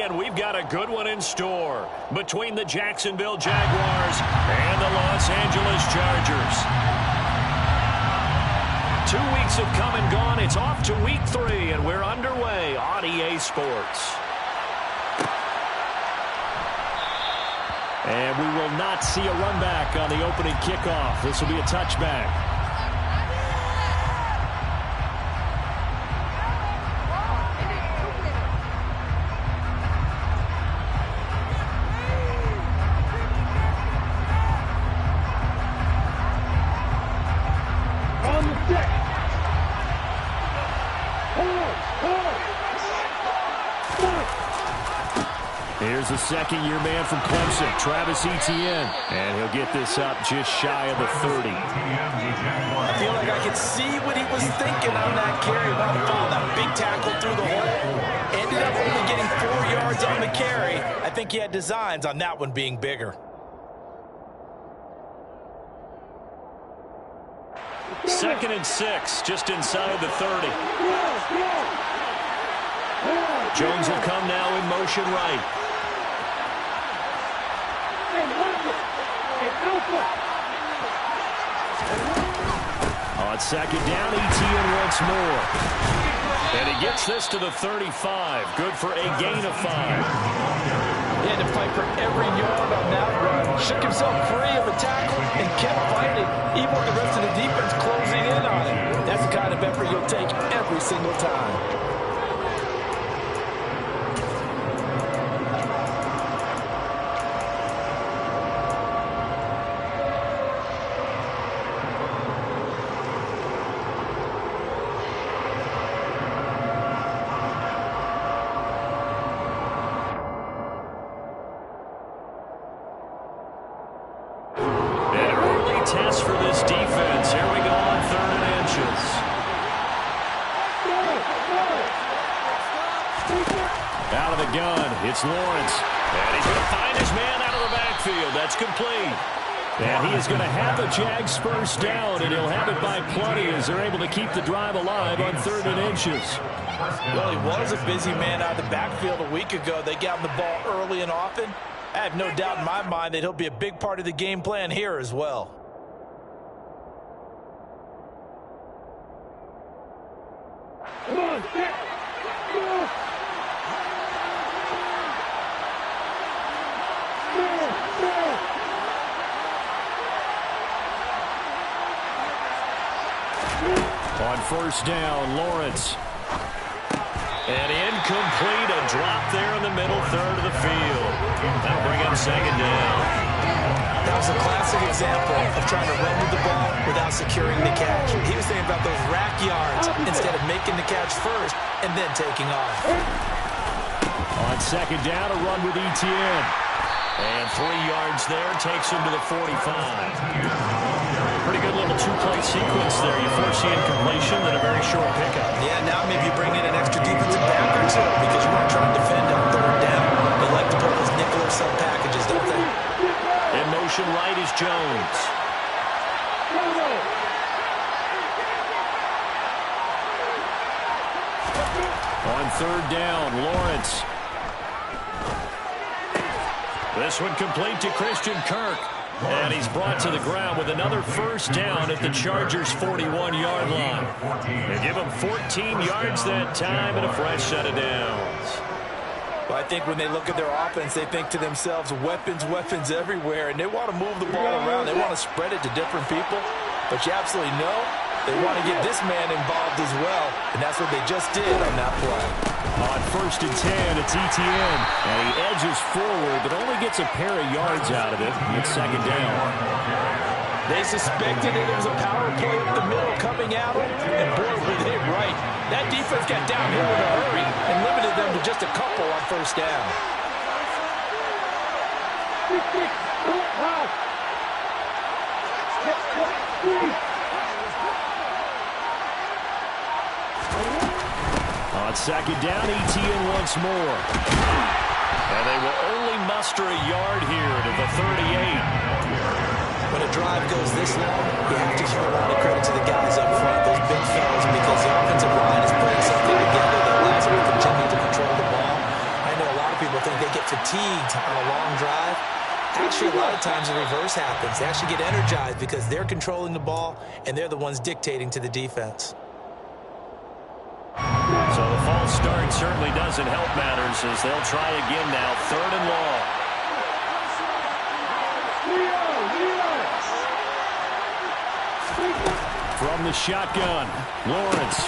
and we've got a good one in store between the Jacksonville Jaguars and the Los Angeles Chargers. 2 weeks have come and gone. It's off to week 3, and we're underway on EA Sports. And we will not see a run back on the opening kickoff. This will be a touchback. Here's the second-year man from Clemson, Travis Etienne. And he'll get this up just shy of the 30. I feel like I could see what he was thinking on that carry. Wow, that big tackle through the hole. Ended up only getting 4 yards on the carry. I think he had designs on that one being bigger. Second and 6, just inside the 30. Jones will come now in motion right. On second down, Etienne once more. And he gets this to the 35. Good for a gain of 5. He had to fight for every yard on that run. Shook himself free of a tackle and kept fighting, even with the rest of the defense closing in on him. That's the kind of effort you'll take every single time. Test for this defense. Here we go on 3rd and inches. Out of the gun, it's Lawrence. And he's going to find his man out of the backfield. That's complete. And he is going to have the Jags first down, and he'll have it by plenty as they're able to keep the drive alive on 3rd and inches. Well, he was a busy man out of the backfield a week ago. They got him the ball early and often. I have no doubt in my mind that he'll be a big part of the game plan here as well. Come on, set. Go. On first down, Lawrence. And incomplete, a drop there in the middle third of the field. That'll bring up second down. That was a classic example of trying to run with the ball without securing the catch. He was thinking about those rack yards instead of making the catch first and then taking off. On second down, a run with Etienne. And 3 yards there, takes him to the 45. Pretty good little two-play sequence there. You force the incompletion, then a very short pickup. Yeah, now maybe you bring in an extra defensive back or two because you want to try and defend on 3rd down. They like to pull those nickel or sub packages, don't they? In motion right is Jones. On 3rd down, Lawrence. This one complete to Christian Kirk. And he's brought to the ground with another first down at the Chargers' 41-yard line. They give him 14 yards that time and a fresh set of downs. Well, I think when they look at their offense, they think to themselves, weapons, weapons everywhere, and they want to move the ball around. They want to spread it to different people. But you absolutely know they want to get this man involved as well, and that's what they just did on that play. On 1st and 10, it's Etienne, and he edges forward, but only gets a pair of yards out of it. It's second down. They suspected it was a power play up the middle coming at them, and boy, were they right. That defense got downhill in a hurry and limited them to just a couple on first down. On second down, Etienne once more. And they will only muster a yard here to the 38. When a drive goes this long, you have to give a lot of credit to the guys up front, those big fellas, because the offensive line is putting something together that allows them to continue to control the ball. I know a lot of people think they get fatigued on a long drive. Actually, a lot of times the reverse happens. They actually get energized because they're controlling the ball, and they're the ones dictating to the defense. So the false start certainly doesn't help matters as they'll try again now. 3rd and long. From the shotgun, Lawrence.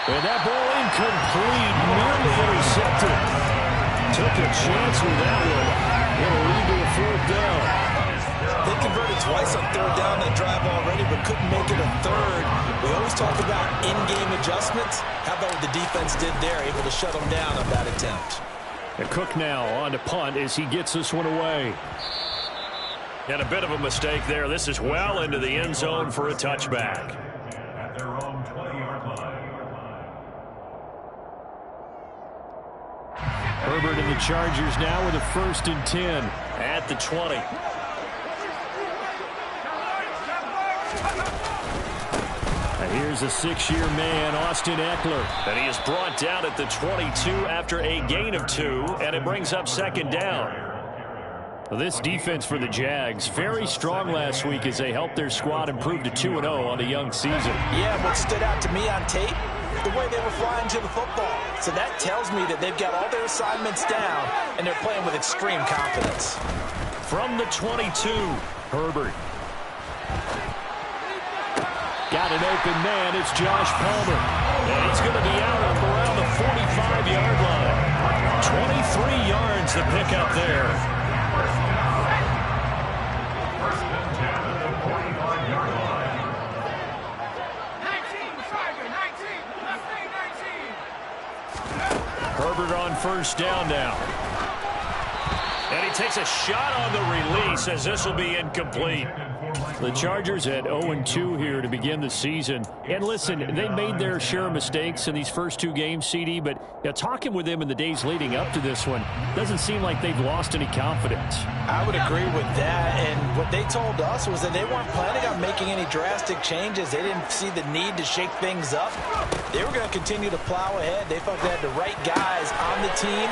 And that ball incomplete, nearly intercepted. Took a chance with that one. It'll lead to a 4th down. They converted twice on 3rd down that drive already, but couldn't make it a 3rd. We always talk about in-game adjustments. How about what the defense did there, able to shut them down on that attempt. And Cook now on to punt as he gets this one away. And a bit of a mistake there. This is well into the end zone for a touchback. At their own 20-yard line. Herbert and the Chargers now with a 1st and 10 at the 20. And here's a 6-year man, Austin Eckler. And he is brought down at the 22 after a gain of 2, and it brings up 2nd down. Well, this defense for the Jags, very strong last week as they helped their squad improve to 2-0 on a young season. Yeah, what stood out to me on tape, the way they were flying to the football. So that tells me that they've got all their assignments down, and they're playing with extreme confidence. From the 22, Herbert. Got an open man, it's Josh Palmer. And he's going to be out around the 45-yard line. 23 yards to pick up there. Herbert on 1st down now. And he takes a shot on the release as this will be incomplete. The Chargers at 0-2 here to begin the season. And listen, they made their share of mistakes in these first 2 games, CD, but talking with them in the days leading up to this one, doesn't seem like they've lost any confidence. I would agree with that, and what they told us was that they weren't planning on making any drastic changes. They didn't see the need to shake things up. They were going to continue to plow ahead. They felt they had the right guys on the team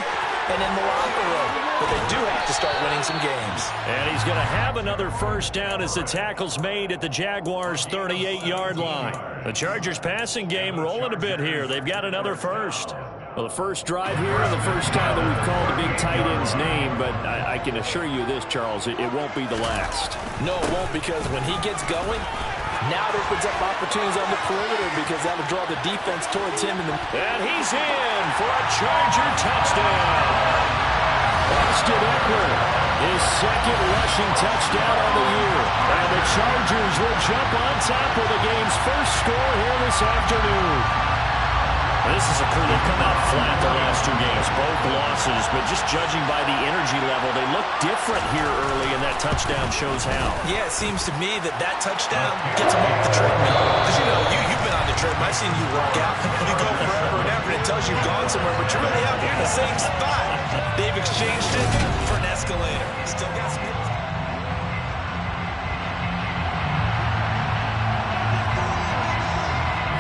and in the locker room, but they do have to start winning some games. And he's going to have another 1st down as the tackle's made at the Jaguars' 38-yard line. The Chargers passing game rolling a bit here. They've got another 1st. Well, the first drive here and the first time that we've called a big tight end's name, but I can assure you this, Charles, it won't be the last. No, it won't, because when he gets going, now it opens up opportunities on the perimeter because that'll draw the defense towards him. And he's in for a Charger touchdown. Austin Eckler, his 2nd rushing touchdown on the year. And the Chargers will jump on top of the game's first score here this afternoon. This is a crew that come out flat the last 2 games, both losses, but just judging by the energy level, they look different here early, and that touchdown shows how. Yeah, it seems to me that touchdown gets them off the treadmill. Because, you've been on the treadmill. I've seen you work out. You go forever and ever, and it tells you've gone somewhere, but you're really out here in the same spot. They've exchanged it for an escalator. Still got some...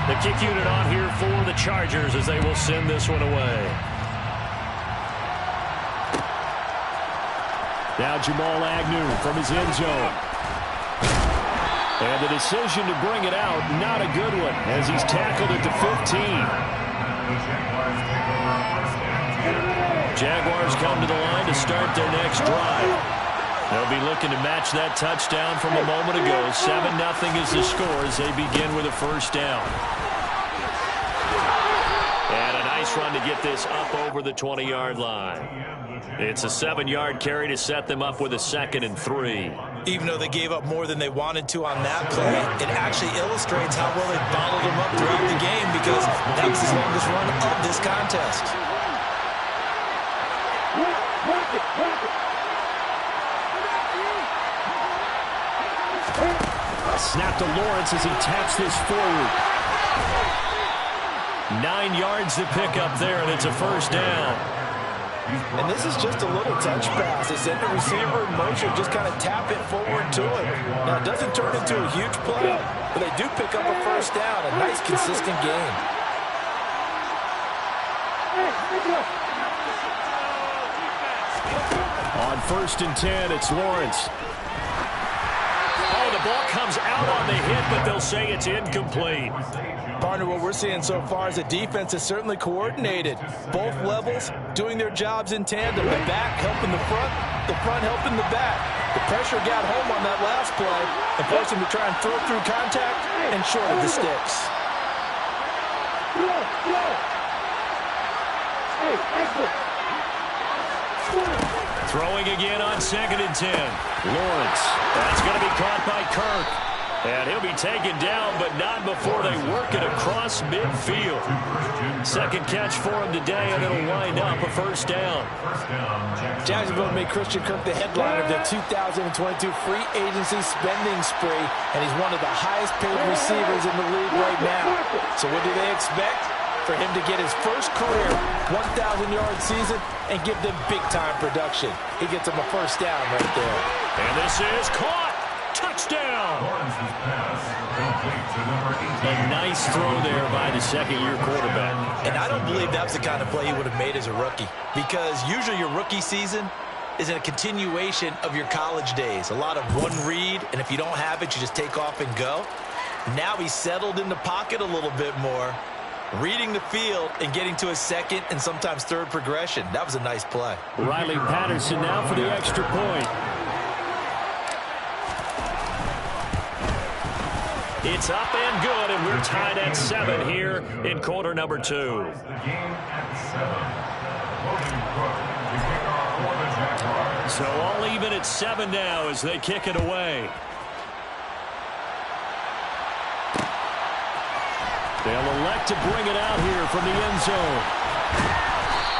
The kick unit on here for the Chargers as they will send this one away. Now Jamal Agnew from his end zone. And the decision to bring it out, not a good one, as he's tackled at the 15. Jaguars come to the line to start their next drive. They'll be looking to match that touchdown from a moment ago. 7-0 is the score as they begin with a 1st down. And a nice run to get this up over the 20-yard line. It's a 7-yard carry to set them up with a 2nd and 3. Even though they gave up more than they wanted to on that play, it actually illustrates how well they bottled them up throughout the game because that was the longest run of this contest. Snap to Lawrence as he taps this forward. 9 yards to pick up there, and it's a 1st down. And this is just a little touch pass. They send the receiver in motion, just kind of tap it forward to him. Now, it doesn't turn into a huge play, but they do pick up a 1st down. A nice, consistent game. On 1st and 10, it's Lawrence. Oh, the ball comes out on the hit, but they'll say it's incomplete. Partner, what we're seeing so far is the defense is certainly coordinated. Both levels doing their jobs in tandem. The back helping the front helping the back. The pressure got home on that last play and forced him to try and throw through contact and short of the sticks. Throwing again on 2nd and 10. Lawrence. That's going to be caught by Kirk. And he'll be taken down, but not before they work it across midfield. Second catch for him today, and it'll wind up a 1st down. Jacksonville made Christian Kirk the headline of their 2022 free agency spending spree, and he's one of the highest paid receivers in the league right now. So what do they expect? For him to get his first career 1,000-yard season and give them big-time production. He gets them a 1st down right there. And this is caught. Touchdown! A nice throw there by the second-year quarterback. And I don't believe that was the kind of play he would have made as a rookie, because usually your rookie season is a continuation of your college days. A lot of one read, and if you don't have it, you just take off and go. Now he's settled in the pocket a little bit more, reading the field and getting to his second and sometimes third progression. That was a nice play. Riley Patterson now for the extra point. It's up and good, and we're tied at 7 here in quarter number 2. So all even at 7 now as they kick it away. They'll elect to bring it out here from the end zone.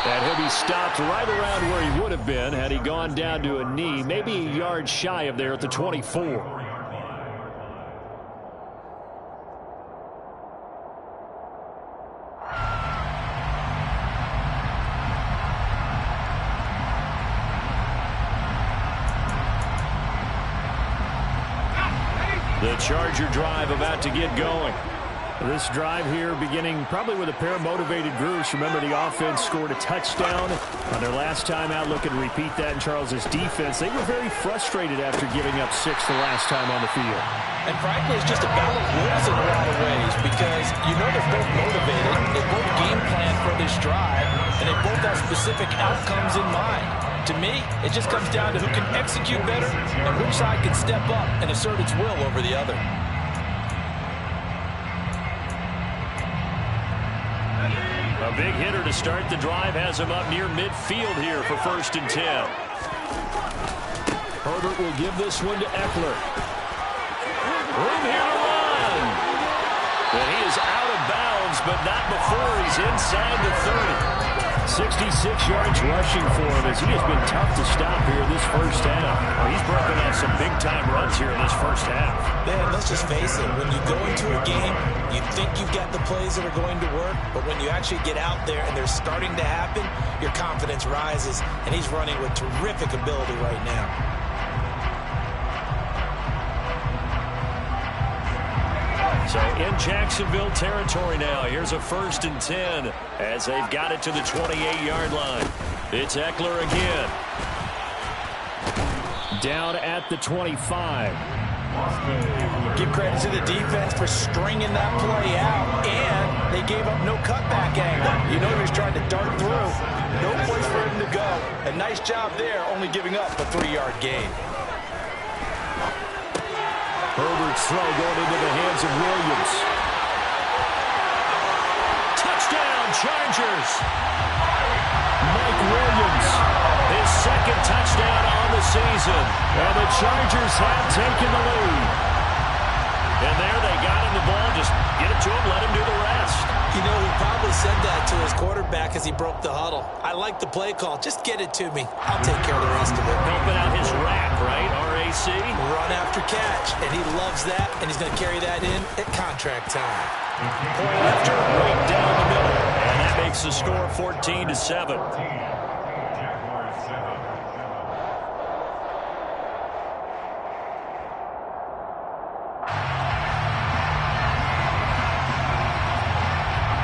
And he'll be stopped right around where he would have been had he gone down to a knee, maybe a yard shy of there at the 24. The Charger drive about to get going. This drive here beginning probably with a pair of motivated groups. Remember, the offense scored a touchdown on their last time out. Looking to repeat that in Charles's defense. They were very frustrated after giving up 6 the last time on the field. And frankly, it's just a battle of wills in a lot of ways, because you know they're both motivated. They both game plan for this drive, and they both have specific outcomes in mind. To me, it just comes down to who can execute better and which side can step up and assert its will over the other. A big hitter to start the drive has him up near midfield here for 1st and 10. Herbert will give this one to Eckler. Room here to run. And he is out of bounds, but not before he's inside the 30. 66 yards rushing for him as he has been tough to stop here this 1st half. Well, he's broken out some big-time runs here in this 1st half. Man, let's just face it. When you go into a game, you think you've got the plays that are going to work, but when you actually get out there and they're starting to happen, your confidence rises, and he's running with terrific ability right now. So in Jacksonville territory now. Here's a 1st and 10 as they've got it to the 28-yard line. It's Eckler again. Down at the 25. Give credit to the defense for stringing that play out, and they gave up no cutback angle. You know he was trying to dart through. No place for him to go. A nice job there, only giving up a 3-yard gain. Herbert's throw going into the hands of Williams. Touchdown, Chargers. Mike Williams, his 2nd touchdown on the season. And the Chargers have taken the lead. And there they got him the ball. Just get it to him, let him do the rest. You know, he probably said that to his quarterback as he broke the huddle. I like the play call. Just get it to me. I'll take care of the rest of it. Helping out his RAC, right? R-A-C? Run after catch. And he loves that, and he's going to carry that in at contract time. Point after right down the middle. And that makes the score 14-7.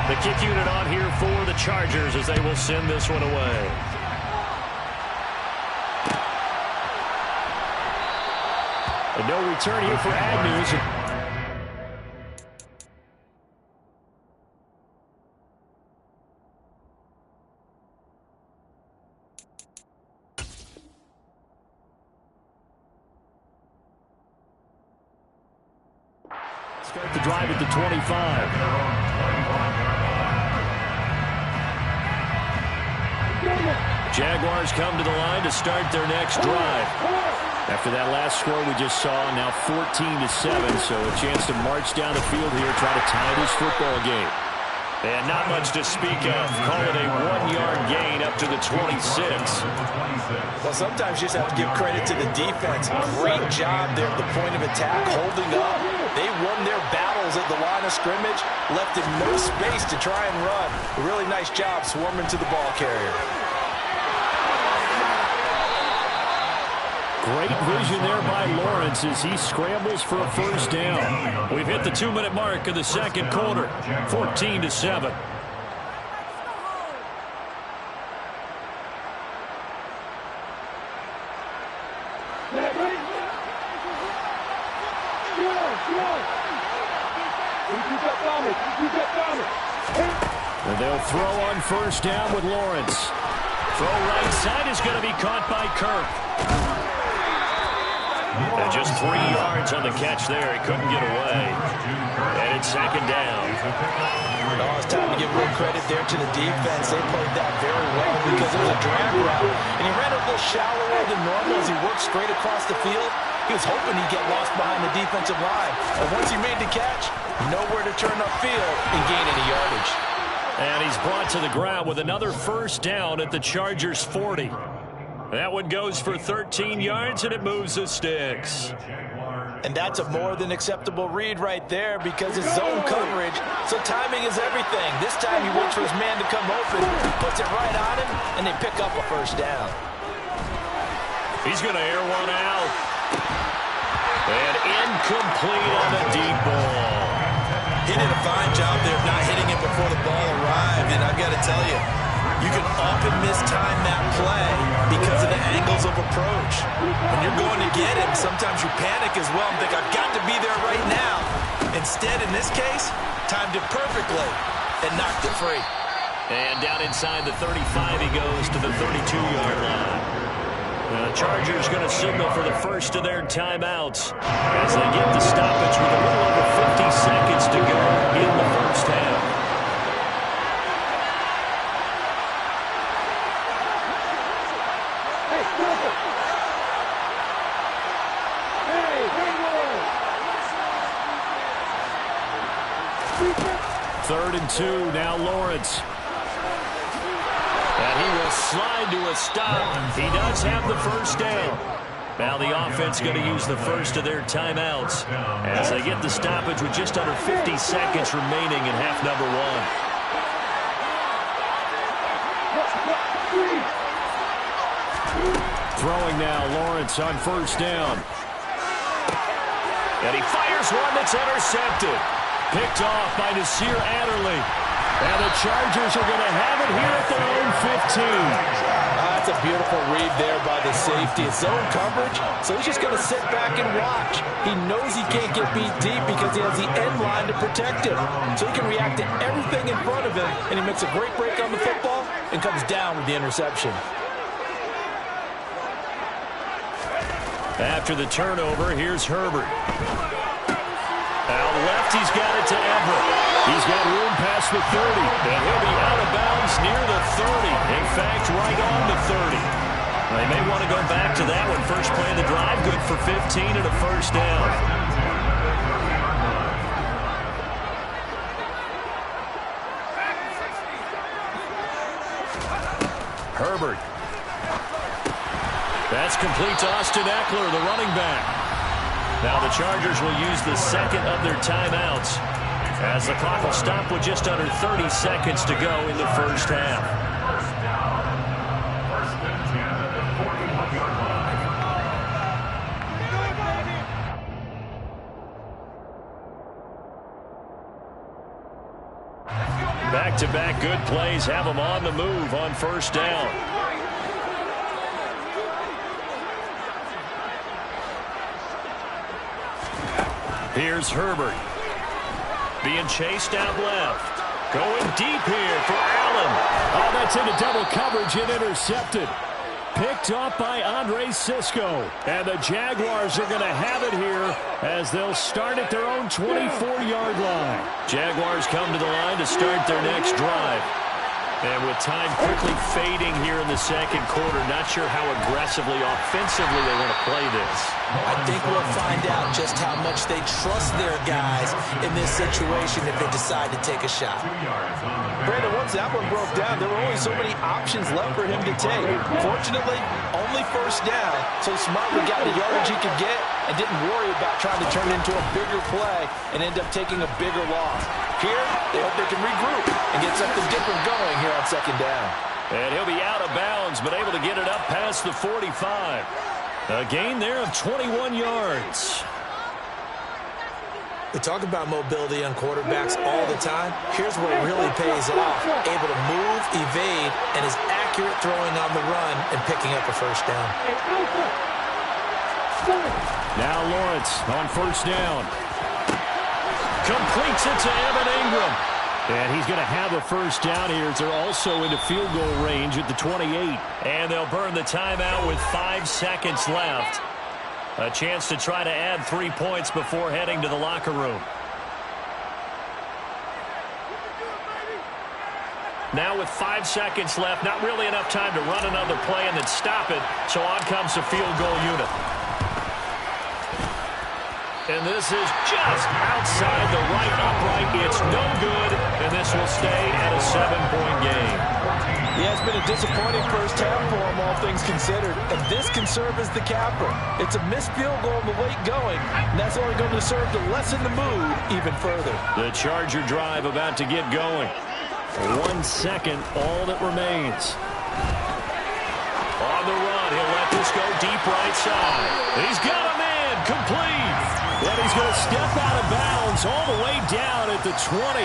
The kick unit on here for the Chargers as they will send this one away. And no return here for Agnew. Start the drive at the 25. Jaguars come to the line to start their next drive. After that last score we just saw, now 14-7, so a chance to march down the field here, try to tie this football game. And not much to speak of. Call it a 1-yard gain up to the 26. Well, sometimes you just have to give credit to the defense. Great job there at the point of attack, holding up. They won their battles at the line of scrimmage, left him no space to try and run. A really nice job swarming to the ball carrier. Great vision there by Lawrence as he scrambles for a first down. We've hit the 2-minute mark of the second quarter, 14-7. And they'll throw on first down with Lawrence. Throw right side is going to be caught by Kirk. And just 3 yards on the catch there. He couldn't get away. And it's second down. Oh, it's time to give real credit there to the defense. They played that very well because it was a drag route. And he ran a little shallower than normal as he worked straight across the field. He was hoping he'd get lost behind the defensive line. But once he made the catch, nowhere to turn upfield and gain any yardage. And he's brought to the ground with another first down at the Chargers' 40. That one goes for 13 yards, and it moves the sticks. And that's a more than acceptable read right there because it's zone coverage, so timing is everything. This time he waits for his man to come open, puts it right on him, and they pick up a first down. He's going to air one out. And incomplete on a deep ball. He did a fine job there of not hitting it before the ball arrived, and I've got to tell you, you can often mistime that play because of the angles of approach. When you're going to get him, sometimes you panic as well and think, I've got to be there right now. Instead, in this case, timed it perfectly and knocked it free. And down inside the 35, he goes to the 32-yard line. The Chargers going to signal for the first of their timeouts as they get the stoppage with a little over 50 seconds to go in the first half. Third and 2, now Lawrence. And he will slide to a stop. He does have the first down. Now the offense going to use the first of their timeouts as they get the stoppage with just under 50 seconds remaining in half number 1. Throwing now, Lawrence on first down. And he fires one that's intercepted. Picked off by Nasir Adderley. And the Chargers are going to have it here at their own 15. That's a beautiful read there by the safety. It's zone coverage, so he's just going to sit back and watch. He knows he can't get beat deep because he has the end line to protect him. So he can react to everything in front of him, and he makes a great break on the football and comes down with the interception. After the turnover, here's Herbert. Out left, he's got it to Everett. He's got room past the 30, and he'll be out of bounds near the 30. In fact, right on the 30. They may want to go back to that one. First play of the drive, good for 15 and a first down. Herbert. That's complete to Austin Eckler, the running back. Now the Chargers will use the second of their timeouts as the clock will stop with just under 30 seconds to go in the first half. Back-to-back good plays have them on the move on first down. Here's Herbert. Being chased out left. Going deep here for Allen. Oh, that's into double coverage and intercepted. Picked off by Andre Sisco. And the Jaguars are going to have it here as they'll start at their own 24-yard line. Jaguars come to the line to start their next drive. And with time quickly fading here in the second quarter, not sure how aggressively, offensively they want to play this. I think we'll find out just how much they trust their guys in this situation if they decide to take a shot. Brandon, once that one broke down, there were only so many options left for him to take. Fortunately, only first down, so Smartly got the yardage he could get and didn't worry about trying to turn it into a bigger play and end up taking a bigger loss. Here, they hope they can regroup and get something different going here on second down. And he'll be out of bounds, but able to get it up past the 45. A gain there of 21 yards. We talk about mobility on quarterbacks all the time. Here's where it really pays off. Able to move, evade, and is accurate throwing on the run and picking up a first down. Now Lawrence on first down. Completes it to Evan Ingram. And he's going to have a first down here as they're also into field goal range at the 28. And they'll burn the timeout with 5 seconds left. A chance to try to add 3 points before heading to the locker room. Now with 5 seconds left, not really enough time to run another play and then stop it. So on comes the field goal unit. And this is just outside the right upright. It's no good, and this will stay at a 7-point game. Yeah, it's been a disappointing first half for him, all things considered. And this can serve as the capper. It's a missed field goal in the late going, and that's only going to serve to lessen the mood even further. The Charger drive about to get going. 1 second, all that remains. On the run, he'll let this go deep right side. He's got a man, complete. And he's going to step out of bounds all the way down at the 20.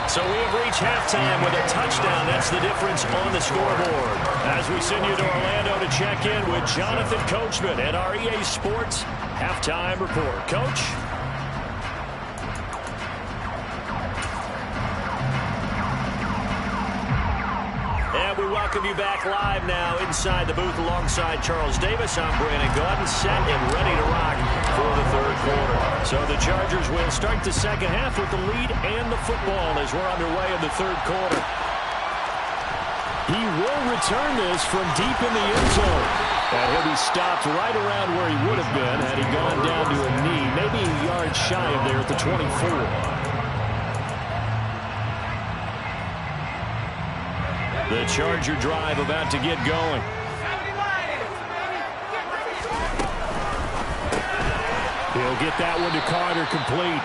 So we have reached halftime with a touchdown. That's the difference on the scoreboard. As we send you to Orlando to check in with Jonathan Coachman at our EA Sports Halftime Report. Coach? And we welcome you back live now inside the booth alongside Charles Davis. I'm Brandon Gaudin, set and ready to rock for the third quarter. So the Chargers will start the second half with the lead and the football as we're underway in the third quarter. He will return this from deep in the end zone. And he'll be stopped right around where he would have been had he gone down to a knee, maybe a yard shy of there at the 24. The Charger drive about to get going. He'll get that one to Carter, complete.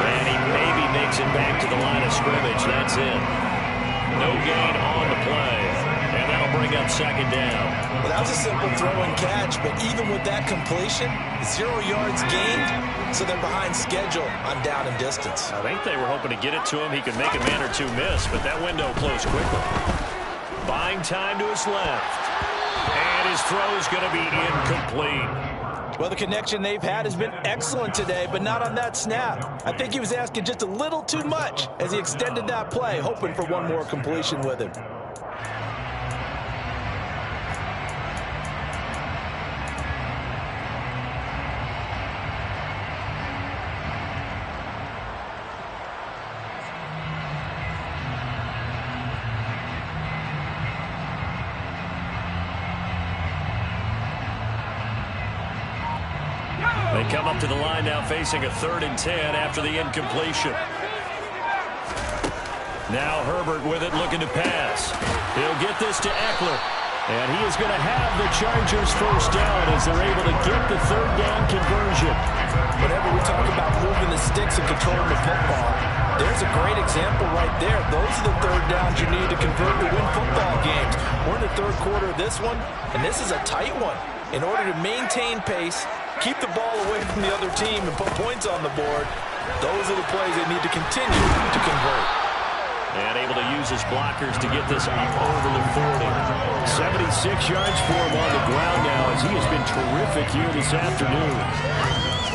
And he maybe makes it back to the line of scrimmage. That's it. No gain on the play. And that'll bring up second down. Well, that was a simple throw and catch, but even with that completion, 0 yards gained, so they're behind schedule on down and distance. I think they were hoping to get it to him. He could make a man or two miss, but that window closed quickly. Buying time to his left. And his throw is going to be incomplete. Well, the connection they've had has been excellent today, but not on that snap. I think he was asking just a little too much as he extended that play, hoping for one more completion with him. They come up to the line now facing a 3rd and 10 after the incompletion. Now Herbert with it, looking to pass. He'll get this to Eckler. And he is going to have the Chargers first down as they're able to get the 3rd down conversion. Whenever we talk about moving the sticks and controlling the football, there's a great example right there. Those are the 3rd downs you need to convert to win football games. We're in the 3rd quarter of this one, and this is a tight one. In order to maintain pace, keep the ball away from the other team and put points on the board, those are the plays they need to continue to convert. And able to use his blockers to get this up over the 40. 36 yards for him on the ground now, as he has been terrific here this afternoon.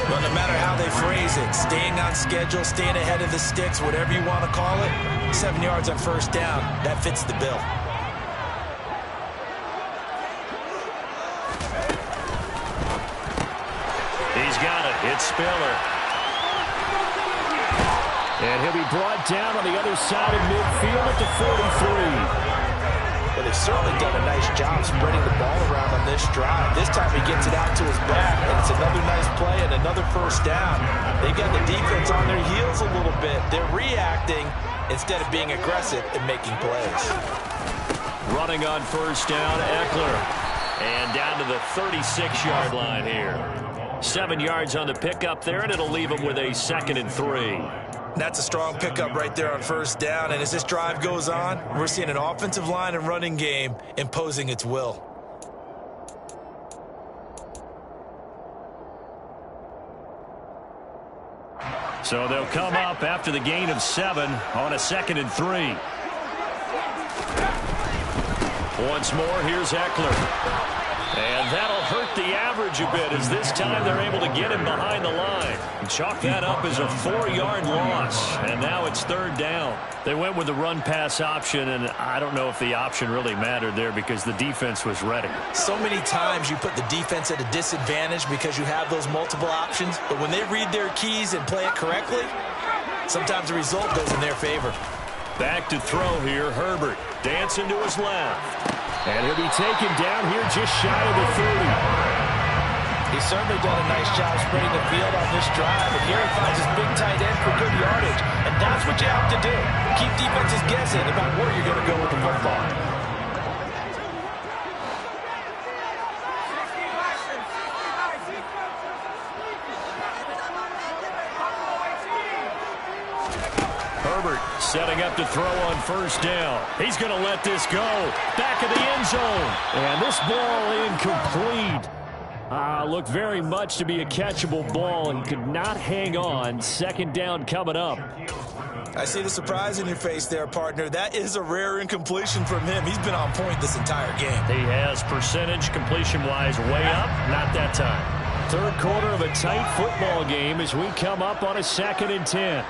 Well, no matter how they phrase it, staying on schedule, staying ahead of the sticks, whatever you want to call it, 7 yards on first down, that fits the bill. He's got it. It's Spiller. And he'll be brought down on the other side of midfield at the 43. Well, they've certainly done a nice job spreading the ball around on this drive. This time he gets it out to his back, and it's another nice play and another first down. They've got the defense on their heels a little bit. They're reacting instead of being aggressive and making plays. Running on first down, Eckler. And down to the 36-yard line here. 7 yards on the pickup there, and it'll leave him with a 2nd and 3. That's a strong pickup right there on first down, and as this drive goes on, we're seeing an offensive line and running game imposing its will. So they'll come up after the gain of 7 on a 2nd and 3. Once more, here's Eckler. And that'll hurt the average a bit, as this time they're able to get him behind the line. And chalk that up as a 4-yard loss. And now it's 3rd down. They went with the run-pass option, and I don't know if the option really mattered there because the defense was ready. So many times you put the defense at a disadvantage because you have those multiple options. But when they read their keys and play it correctly, sometimes the result goes in their favor. Back to throw here, Herbert. Dancing to his left. And he'll be taken down here just shy of the 30. He's certainly done a nice job spreading the field on this drive. And here he finds his big tight end for good yardage. And that's what you have to do. Keep defenses guessing about where you're going to go with the football. Herbert setting up to throw on first down. He's going to let this go. Back of the end zone. And this ball incomplete. Looked very much to be a catchable ball and could not hang on. 2nd down coming up. I see the surprise in your face there, partner. That is a rare incompletion from him. He's been on point this entire game. He has percentage completion-wise way up. Not that time. 3rd quarter of a tight football game as we come up on a 2nd and 10.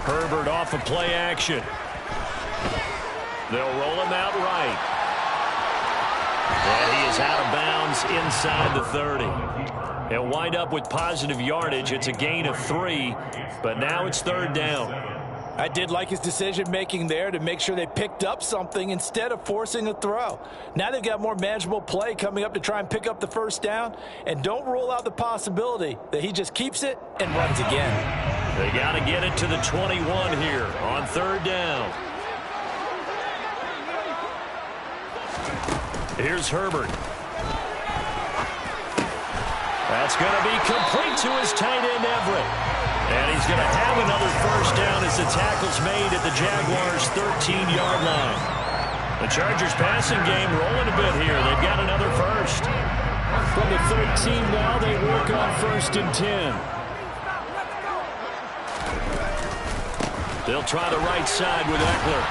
Herbert off of play action. They'll roll him out right. And he is out of bounds inside the 30. He'll wind up with positive yardage. It's a gain of 3, but now it's 3rd down. I did like his decision-making there to make sure they picked up something instead of forcing a throw. Now they've got more manageable play coming up to try and pick up the first down, and don't rule out the possibility that he just keeps it and runs again. They got to get it to the 21 here on 3rd down. Here's Herbert. That's going to be complete to his tight end, Everett. And he's going to have another first down as the tackle's made at the Jaguars' 13-yard line. The Chargers passing game rolling a bit here. They've got another first. From the 13 now, they work on 1st and 10. They'll try the right side with Eckler.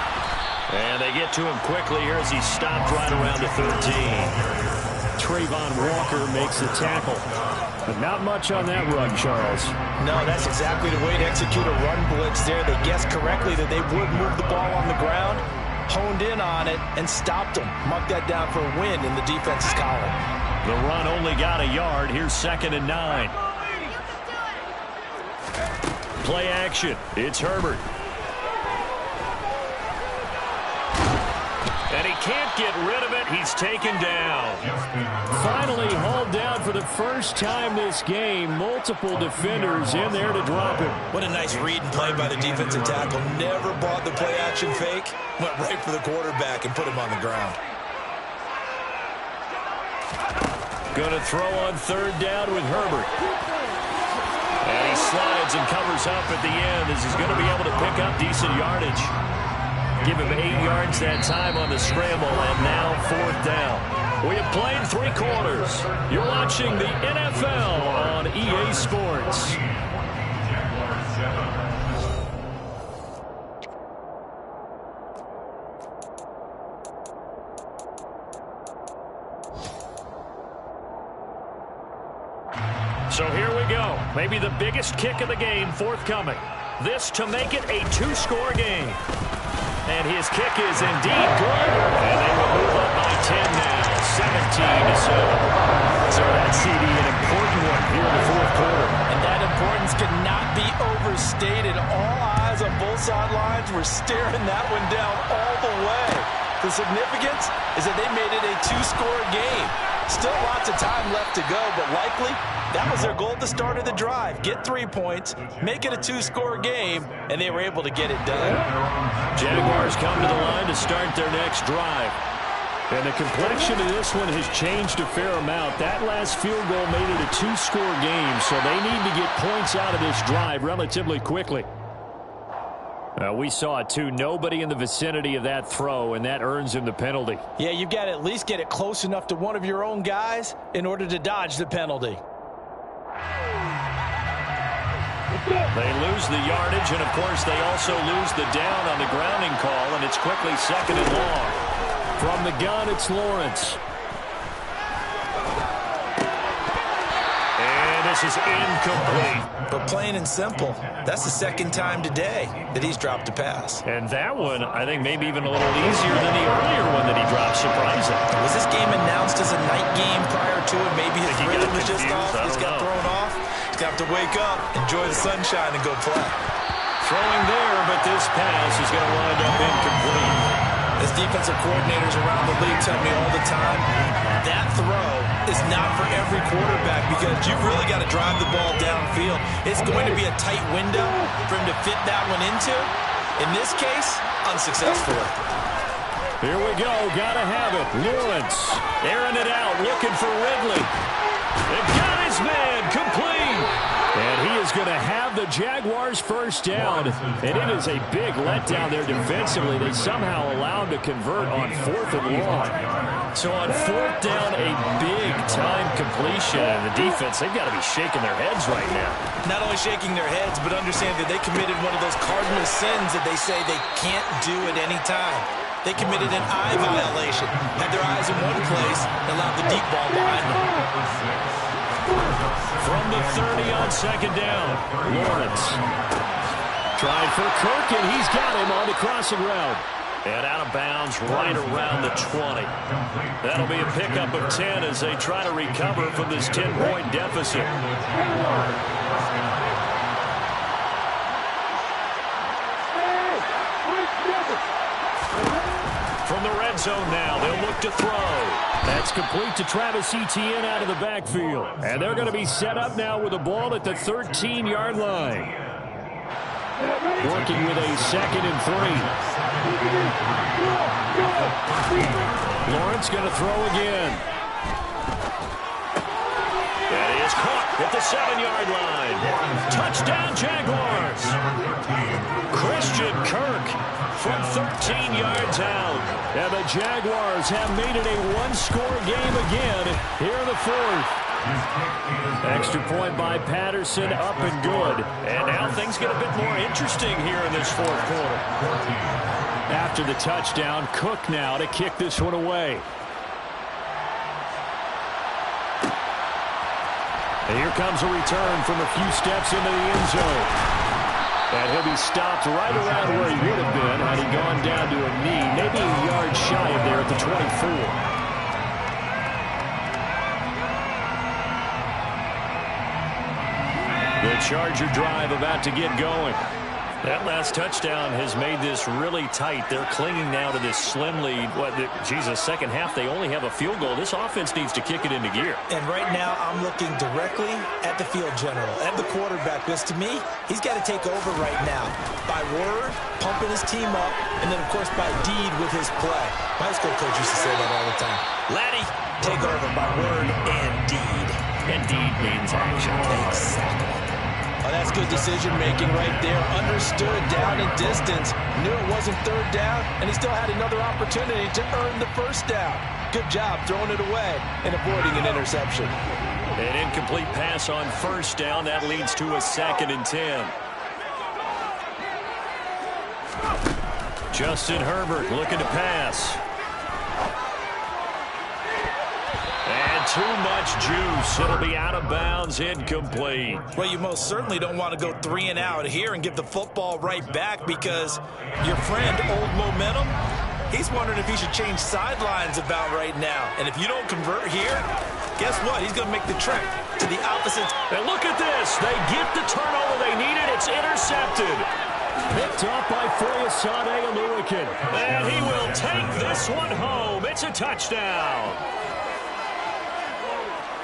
And they get to him quickly here as he's stopped right around the 13. Trayvon Walker makes the tackle. But not much on that run, Charles. No, that's exactly the way to execute a run blitz there. They guessed correctly that they would move the ball on the ground, honed in on it, and stopped them. Mark that down for a win in the defense's column. The run only got a yard. Here's 2nd and 9. Play action. It's Herbert. And he can't get rid of it. He's taken down. Finally hauled down for the first time this game. Multiple defenders in there to drop him. What a nice read and play by the defensive tackle. Never bought the play-action fake. Went right for the quarterback and put him on the ground. Going to throw on 3rd down with Herbert. And he slides and covers up at the end as he's going to be able to pick up decent yardage. Give him 8 yards that time on the scramble, and now 4th down. We have played 3 quarters. You're watching the NFL on EA Sports. go. Maybe the biggest kick of the game forthcoming. This to make it a two-score game. And his kick is indeed good. And they will move up by 10 now, 17-7. So that CD, an important one here in the fourth quarter. And that importance cannot be overstated. All eyes on both sidelines were staring that one down all the way. The significance is that they made it a two-score game. Still lots of time left to go, but likely that was their goal at the start of the drive. Get 3 points, make it a two-score game, and they were able to get it done. Jaguars come to the line to start their next drive. And the complexion of this one has changed a fair amount. That last field goal made it a two-score game, so they need to get points out of this drive relatively quickly. We saw it, too. Nobody in the vicinity of that throw, and that earns him the penalty. Yeah, you've got to at least get it close enough to one of your own guys in order to dodge the penalty. They lose the yardage, and, of course, they also lose the down on the grounding call, and it's quickly 2nd and long. From the gun, it's Lawrence. And this is incomplete. But plain and simple, that's the second time today that he's dropped a pass. And that one, I think, maybe even a little easier than the earlier one that he dropped, surprising. Was this game announced as a night game prior to it? Maybe his rhythm was just off. He's got thrown off. He's got to wake up, enjoy the sunshine, and go play. Throwing there, but this pass is going to wind up incomplete. As defensive coordinators around the league tell me all the time, that throw is not for every quarterback because you've really got to drive the ball downfield. It's going to be a tight window for him to fit that one into. In this case, unsuccessfully. Here we go. Got to have it. Lawrence airing it out, looking for Ridley. They've got his man complete. And he is going to have the Jaguars first down. And it is a big letdown there defensively. They somehow allowed to convert on 4th and long. So on 4th down, a big-time completion. And the defense, they've got to be shaking their heads right now. Not only shaking their heads, but understand that they committed one of those cardinal sins that they say they can't do at any time. They committed an eye violation. Had their eyes in one place and allowed the deep ball behind them. From the 30 on 2nd down, Lawrence tried for Kirk, and he's got him on the crossing route. And out of bounds right around the 20. That'll be a pickup of 10 as they try to recover from this 10-point deficit. From the red zone now, they'll look to throw. That's complete to Travis Etienne out of the backfield. And they're going to be set up now with the ball at the 13-yard line. Working with a 2nd and 3. Lawrence going to throw again. That is caught at the 7-yard line. Touchdown, Jaguars. Christian Kirk from 13 yards out. And the Jaguars have made it a one-score game again here in the 4th. Extra point by Patterson, up and good. And now things get a bit more interesting here in this 4th quarter. After the touchdown, Cook now to kick this one away. And here comes a return from a few steps into the end zone. And he'll be stopped right around where he would have been had he gone down to a knee, maybe a yard shy of there at the 24. The Charger drive about to get going. That last touchdown has made this really tight. They're clinging now to this slim lead. Second half, they only have a field goal. This offense needs to kick it into gear. And right now, I'm looking directly at the field general, at the quarterback, because to me, he's got to take over right now. By word, pumping his team up, and then, of course, by deed with his play. My high school coach used to say that all the time. Laddie, take over by word and deed. And deed means action. Exactly. Oh, that's good decision-making right there. Understood down and distance. Knew it wasn't 3rd down, and he still had another opportunity to earn the 1st down. Good job throwing it away and avoiding an interception. An incomplete pass on 1st down. That leads to a 2nd and 10. Justin Herbert looking to pass. And too much juice. It'll be out of bounds, incomplete. Well, you most certainly don't want to go 3 and out here and give the football right back, because your friend, Old Momentum, he's wondering if he should change sidelines about right now. And if you don't convert here, guess what? He's going to make the trek to the opposite. And look at this. They get the turnover they needed. It's intercepted. Picked off by Foyesade Aluakin. And he will take this one home. It's a touchdown.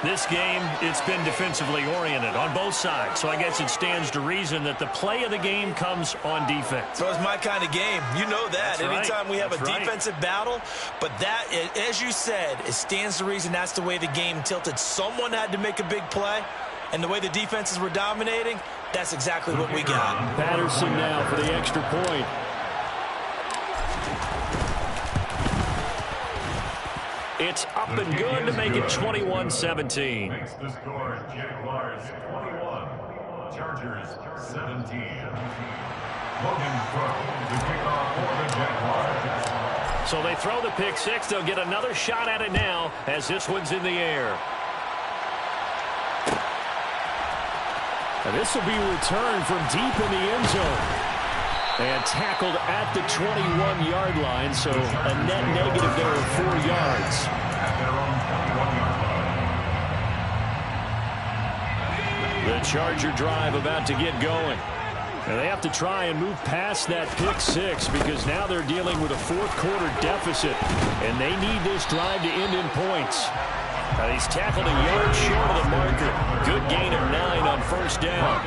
This game, it's been defensively oriented on both sides, so I guess it stands to reason that the play of the game comes on defense. So it's my kind of game. You know that. Anytime we have a defensive battle, but that, as you said, it stands to reason that's the way the game tilted. Someone had to make a big play, and the way the defenses were dominating, that's exactly what we got. Patterson now for the extra point. It's up and good to make it 21-17. Makes the score Jaguars 21, Chargers 17. Logan Crow, the kickoff for the Jaguars. So they throw the pick six. They'll get another shot at it now as this one's in the air. And this will be returned from deep in the end zone. And tackled at the 21-yard line, so a net negative there of 4 yards. At their own 21-yard line. The Charger drive about to get going. And they have to try and move past that pick six, because now they're dealing with a fourth-quarter deficit, and they need this drive to end in points. He's tackled a yard short of the marker. Good gain of 9 on first down.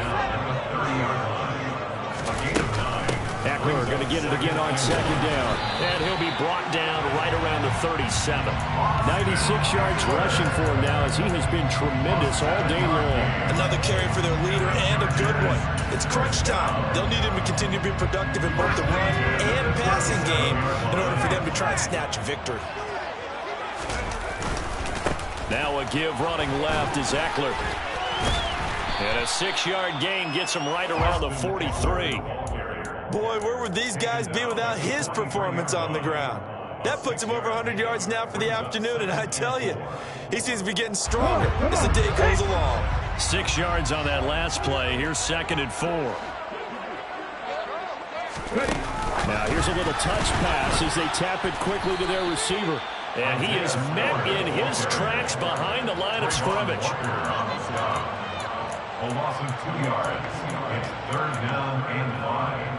Eckler going to get it again on second down. And he'll be brought down right around the 37. 96 yards rushing for him now, as he has been tremendous all day long. Another carry for their leader, and a good one. It's crunch time. They'll need him to continue to be productive in both the run and passing game in order for them to try and snatch a victory. Now a give running left is Eckler. And a 6-yard gain gets him right around the 43. Boy, where would these guys be without his performance on the ground? That puts him over 100 yards now for the afternoon, and I tell you, he seems to be getting stronger as the day goes along. 6 yards on that last play. Here's 2nd and 4. Now here's a little touch pass as they tap it quickly to their receiver. And he is met in his tracks behind the line of scrimmage. A loss of 2 yards. It's 3rd down and 5.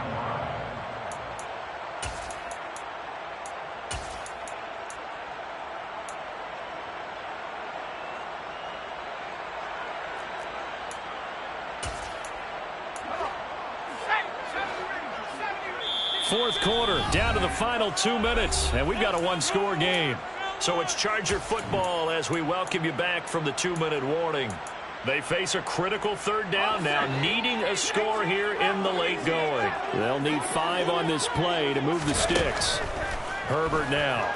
Fourth quarter, down to the final 2 minutes, and we've got a one-score game. So it's Charger football as we welcome you back from the 2-minute warning. They face a critical 3rd down now, needing a score here in the late going. They'll need 5 on this play to move the sticks. Herbert now.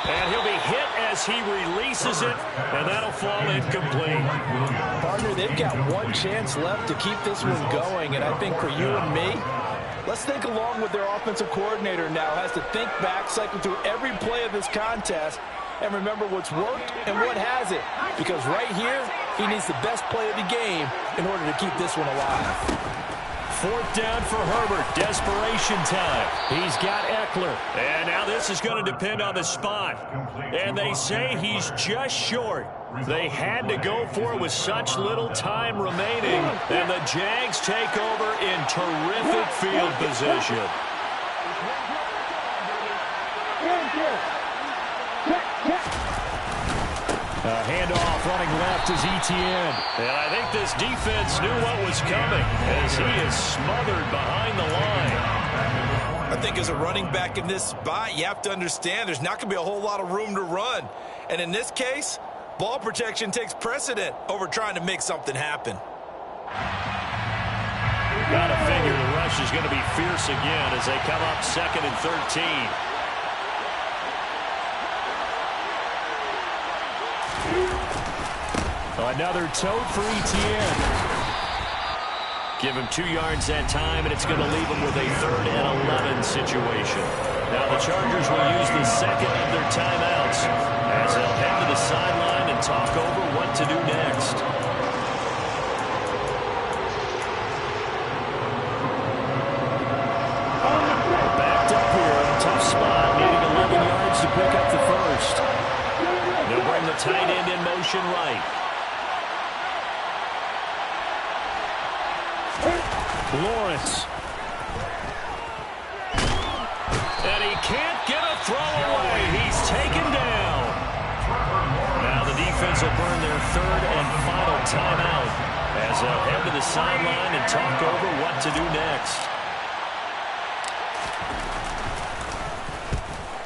And he'll be hit as he releases it, and that'll fall incomplete. Partner, they've got one chance left to keep this one going, and I think for you and me, let's think along with their offensive coordinator now. Has to think back, cycle through every play of this contest, and remember what's worked and what hasn't. Because right here, he needs the best play of the game in order to keep this one alive. 4th down for Herbert. Desperation time. He's got Eckler. And now this is going to depend on the spot. And they say he's just short. They had to go for it with such little time remaining. And the Jags take over in terrific field position. Handoff running left is Etienne. And I think this defense knew what was coming as he is smothered behind the line. I think as a running back in this spot, you have to understand there's not going to be a whole lot of room to run. And in this case, ball protection takes precedent over trying to make something happen. Got to figure the rush is going to be fierce again as they come up 2nd and 13. Another tote for Etienne. Give him 2 yards that time, and it's going to leave him with a 3rd and 11 situation. Now the Chargers will use the 2nd of their timeouts as they'll head to the sideline and talk over what to do next. Backed up here in a tough spot, needing 11 yards to pick up the first. They'll bring the tight end in motion right. Lawrence. And he can't get a throw away. He's taken down. Now the defense will burn their third and final timeout as they'll head to the sideline and talk over what to do next.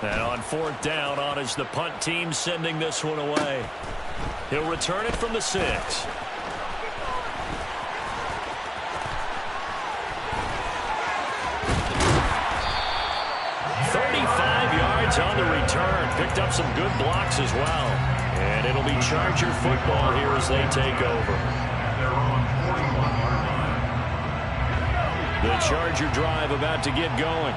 And on fourth down, on is the punt team sending this one away. He'll return it from the 6. 35 yards on the return. Picked up some good blocks as well. And it'll be Charger football here as they take over. The Charger drive about to get going.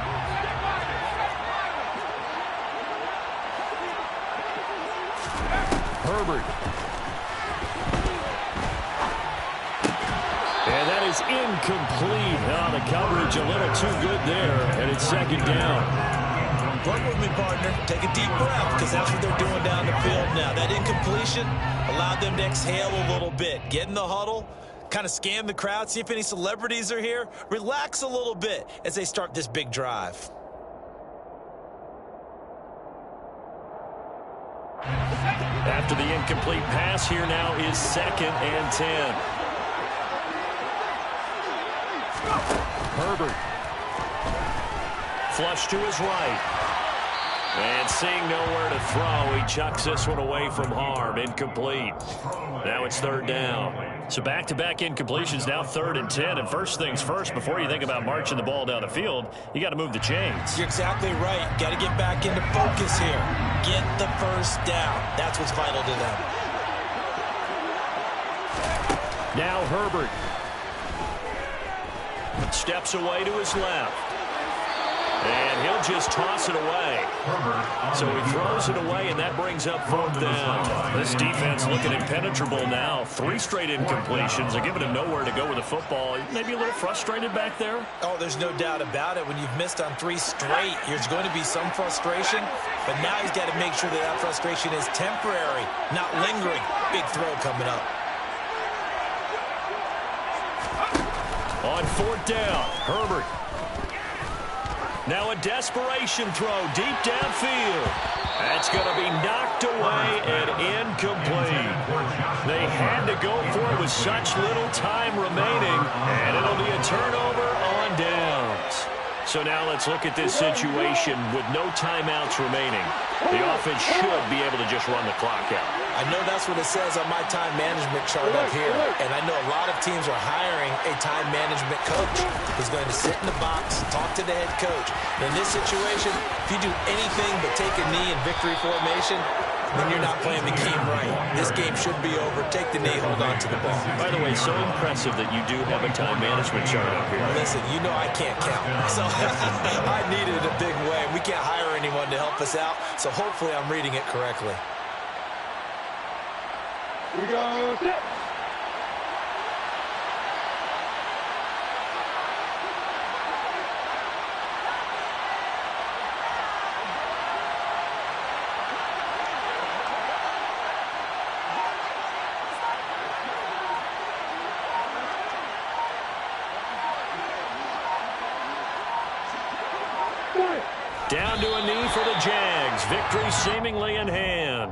Herbert. And that is incomplete. Oh, the coverage a little too good there. And it's second down. Work with me, partner. Take a deep breath, because that's what they're doing down the field now. That incompletion allowed them to exhale a little bit. Get in the huddle, kind of scan the crowd, see if any celebrities are here. Relax a little bit as they start this big drive. After the incomplete pass, here now is 2nd and 10. Herbert. Flush to his right. And seeing nowhere to throw, he chucks this one away from harm. Incomplete. Now it's third down. So back-to-back incompletions, now 3rd and 10. And first things first, before you think about marching the ball down the field, you got to move the chains. You're exactly right. Got to get back into focus here. Get the first down. That's what's vital to them. Now Herbert. Steps away to his left. And he'll just toss it away. So he throws it away, and that brings up 4th down. This defense looking impenetrable now. 3 straight incompletions. They're giving him nowhere to go with the football. Maybe a little frustrated back there? Oh, there's no doubt about it. When you've missed on 3 straight, there's going to be some frustration. But now he's got to make sure that that frustration is temporary, not lingering. Big throw coming up. On 4th down, Herbert. Now a desperation throw deep downfield. That's going to be knocked away and incomplete. They had to go for it with such little time remaining, and it'll be a turnover on downs. So now let's look at this situation with no timeouts remaining. The offense should be able to just run the clock out. I know that's what it says on my time management chart up here. And I know a lot of teams are hiring a time management coach who's going to sit in the box, talk to the head coach. And in this situation, if you do anything but take a knee in victory formation, then you're not playing the game right. This game should be over. Take the knee, hold on to the ball. By the way, so impressive that you do have a time management chart up here. Listen, you know I can't count. So I need it in a big way. We can't hire anyone to help us out. So hopefully I'm reading it correctly. We go set. Down to a knee for the Jags. Victory seemingly in hand.